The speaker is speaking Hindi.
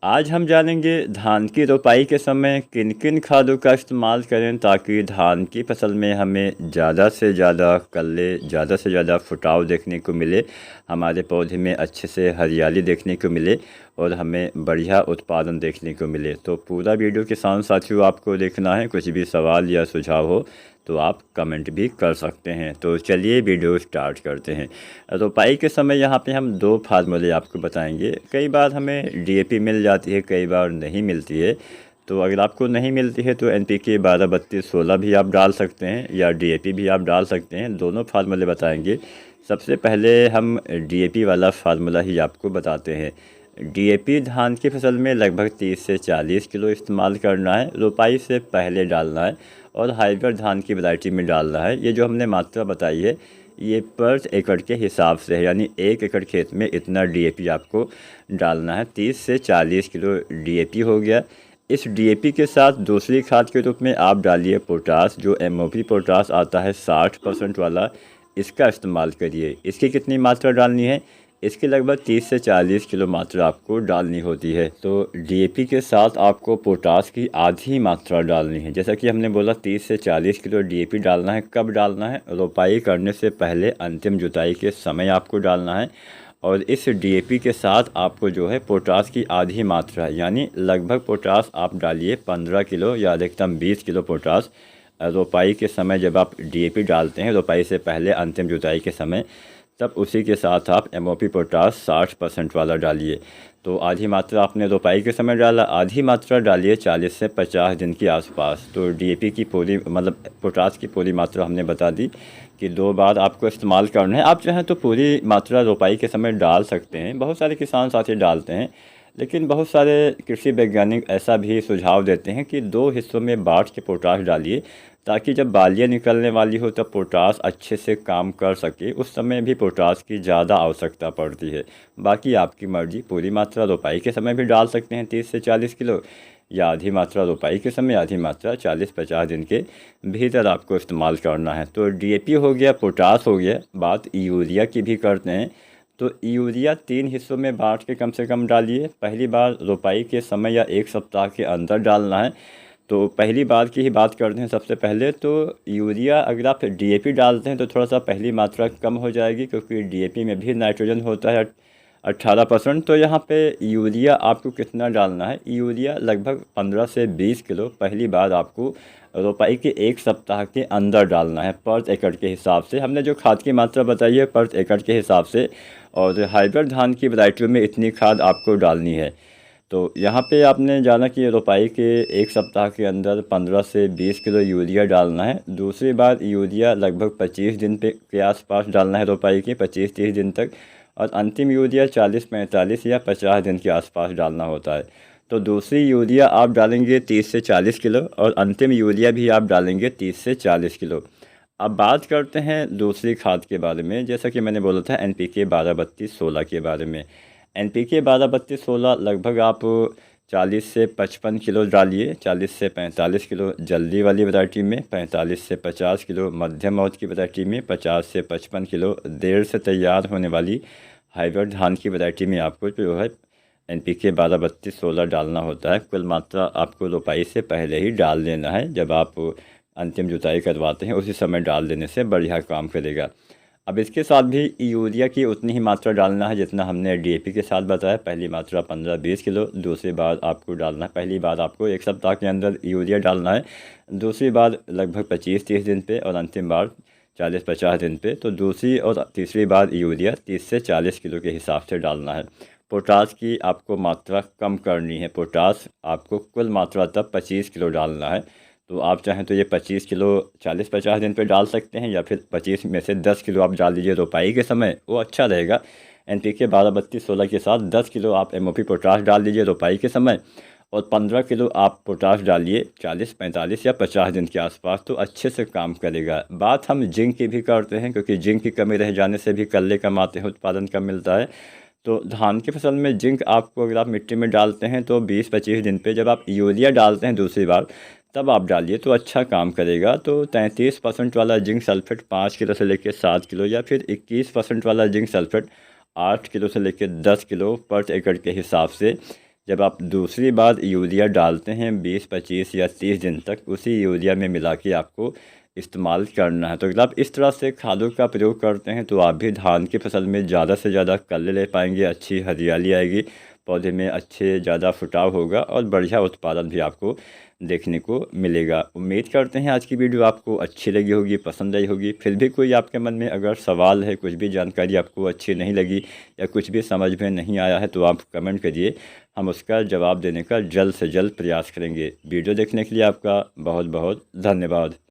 आज हम जानेंगे धान की रोपाई के समय किन किन खादों का इस्तेमाल करें ताकि धान की फसल में हमें ज़्यादा से ज़्यादा कल्ले, ज़्यादा से ज़्यादा फुटाव देखने को मिले, हमारे पौधे में अच्छे से हरियाली देखने को मिले और हमें बढ़िया उत्पादन देखने को मिले। तो पूरा वीडियो किसान साथियों आपको देखना है। कुछ भी सवाल या सुझाव हो तो आप कमेंट भी कर सकते हैं। तो चलिए वीडियो स्टार्ट करते हैं। रोपाई के समय यहाँ पे हम दो फार्मूले आपको बताएंगे। कई बार हमें डीएपी मिल जाती है, कई बार नहीं मिलती है। तो अगर आपको नहीं मिलती है तो एनपीके 12-32-16 भी आप डाल सकते हैं या डीएपी भी आप डाल सकते हैं। दोनों फार्मूले बताएंगे। सबसे पहले हम डीएपी वाला फार्मूला ही आपको बताते हैं। डीएपी धान की फसल में लगभग 30 से 40 किलो इस्तेमाल करना है, रोपाई से पहले डालना है और हाइब्रिड धान की वैरायटी में डालना है। ये जो हमने मात्रा बताई है ये पर एकड़ के हिसाब से है, यानी 1 एकड़ खेत में इतना डीएपी आपको डालना है। 30 से 40 किलो डीएपी हो गया। इस डीएपी के साथ दूसरी खाद के रूप में आप डालिए पोटास, जो एमओपी पोटास आता है 60% वाला, इसका इस्तेमाल करिए। इसकी कितनी मात्रा डालनी है? इसकी लगभग 30 से 40 किलो मात्रा आपको डालनी होती है। तो डीएपी के साथ आपको पोटास की आधी मात्रा डालनी है। जैसा कि हमने बोला 30 से 40 किलो डीएपी डालना है। कब डालना है? रोपाई करने से पहले अंतिम जुताई के समय आपको डालना है। और इस डीएपी के साथ आपको जो है पोटास की आधी मात्रा, यानी लगभग पोटास आप डालिए 15 किलो या अधिकतम 20 किलो पोटास रोपाई के समय। जब आप डीएपी डालते हैं रोपाई से पहले अंतिम जुताई के समय, तब उसी के साथ आप एमओपी पोटास 60% वाला डालिए। तो आधी मात्रा आपने रोपाई के समय डाला, आधी मात्रा डालिए 40 से 50 दिन के आसपास। तो डीएपी की पूरी पोटास की पूरी मात्रा हमने बता दी कि 2 बार आपको इस्तेमाल करना है। आप चाहें तो पूरी मात्रा रोपाई के समय डाल सकते हैं, बहुत सारे किसान साथी डालते हैं। लेकिन बहुत सारे कृषि वैज्ञानिक ऐसा भी सुझाव देते हैं कि 2 हिस्सों में बांट के पोटास डालिए, ताकि जब बालियाँ निकलने वाली हो तब पोटास अच्छे से काम कर सके। उस समय भी पोटास की ज़्यादा आवश्यकता पड़ती है। बाकी आपकी मर्ज़ी, पूरी मात्रा रोपाई के समय भी डाल सकते हैं 30 से 40 किलो, या आधी मात्रा रोपाई के समय, आधी मात्रा 40-50 दिन के भीतर आपको इस्तेमाल करना है। तो डीएपी हो गया, पोटास हो गया। बात यूरिया की भी करते हैं। तो यूरिया 3 हिस्सों में बांट के कम से कम डालिए। पहली बार रोपाई के समय या 1 सप्ताह के अंदर डालना है। तो पहली बार की ही बात करते हैं। सबसे पहले तो यूरिया अगर आप डीएपी डालते हैं तो थोड़ा सा पहली मात्रा कम हो जाएगी, क्योंकि डीएपी में भी नाइट्रोजन होता है 18%। तो यहाँ पे यूरिया आपको कितना डालना है? यूरिया लगभग 15 से 20 किलो पहली बार आपको रोपाई के 1 सप्ताह के अंदर डालना है, पर एकड़ के हिसाब से। हमने जो खाद की मात्रा बताई है पर एकड़ के हिसाब से, और हाइब्रिड धान की वैरायटियों में इतनी खाद आपको डालनी है। तो यहाँ पे आपने जाना कि रोपाई के 1 सप्ताह के अंदर 15 से 20 किलो यूरिया डालना है। दूसरी बार यूरिया लगभग 25 दिन के आसपास डालना है, रोपाई के 25-30 दिन तक। और अंतिम यूरिया 40-45 या 50 दिन के आसपास डालना होता है। तो दूसरी यूरिया आप डालेंगे 30 से 40 किलो और अंतिम यूरिया भी आप डालेंगे 30 से 40 किलो। अब बात करते हैं दूसरी खाद के बारे में। जैसा कि मैंने बोला था एनपीके 12-32-16 के बारे में। एनपीके 12-32-16 लगभग आप 40 से 55 किलो डालिए। 40 से 45 किलो जल्दी वाली वैरायटी में, 45 से 50 किलो मध्यम अवधि की वैरायटी में, 50 से 55 किलो देर से तैयार होने वाली हाइब्रिड धान की वैरायटी में आपको जो है एनपीके 12-32-16 डालना होता है। कुल मात्रा आपको रोपाई से पहले ही डाल देना है। जब आप अंतिम जुताई करवाते हैं उसी समय डाल देने से बढ़िया काम करेगा। अब इसके साथ भी यूरिया की उतनी ही मात्रा डालना है जितना हमने डीएपी के साथ बताया। पहली मात्रा 15-20 किलो, दूसरी बार आपको डालना है, पहली बार आपको 1 सप्ताह के अंदर यूरिया डालना है, दूसरी बार लगभग 25-30 दिन पे और अंतिम बार 40-50 दिन पे। तो दूसरी और तीसरी बार यूरिया 30 से 40 किलो के हिसाब से डालना है। पोटास की आपको मात्रा कम करनी है। पोटास आपको कुल मात्रा तब 25 किलो डालना है। तो आप चाहें तो ये 25 किलो 40-50 दिन पे डाल सकते हैं, या फिर 25 में से 10 किलो आप डाल दीजिए रोपाई के समय, वो अच्छा रहेगा। एनपीके 12-32-16 के साथ 10 किलो आप एमओपी पोटास डाल दीजिए रोपाई के समय, और 15 किलो आप पोटास डालिए 40-45 या 50 दिन के आसपास। तो अच्छे से काम करेगा। बात हम जिंक की भी करते हैं, क्योंकि जिंक की कमी रह जाने से भी कल्ले कम आते हैं, उत्पादन कम मिलता है। तो धान की फसल में जिंक आपको अगर आप मिट्टी में डालते हैं तो 20-25 दिन पे, जब आप यूरिया डालते हैं दूसरी बार तब आप डालिए तो अच्छा काम करेगा। तो 33% वाला जिंक सल्फेट 5 किलो से लेकर 7 किलो, या फिर 21% वाला जिंक सल्फेट 8 किलो से लेकर 10 किलो पर एकड़ के हिसाब से जब आप दूसरी बार यूरिया डालते हैं 20, 25 या 30 दिन तक उसी यूरिया में मिला के आपको इस्तेमाल करना है। तो अगर आप इस तरह से खादों का प्रयोग करते हैं तो आप भी धान की फसल में ज़्यादा से ज़्यादा कल्ले ले पाएंगे, अच्छी हरियाली आएगी, पौधे में अच्छे ज़्यादा फुटाव होगा और बढ़िया उत्पादन भी आपको देखने को मिलेगा। उम्मीद करते हैं आज की वीडियो आपको अच्छी लगी होगी, पसंद आई होगी। फिर भी कोई आपके मन में अगर सवाल है, कुछ भी जानकारी आपको अच्छी नहीं लगी या कुछ भी समझ में नहीं आया है तो आप कमेंट करिए, हम उसका जवाब देने का जल्द से जल्द प्रयास करेंगे। वीडियो देखने के लिए आपका बहुत बहुत धन्यवाद।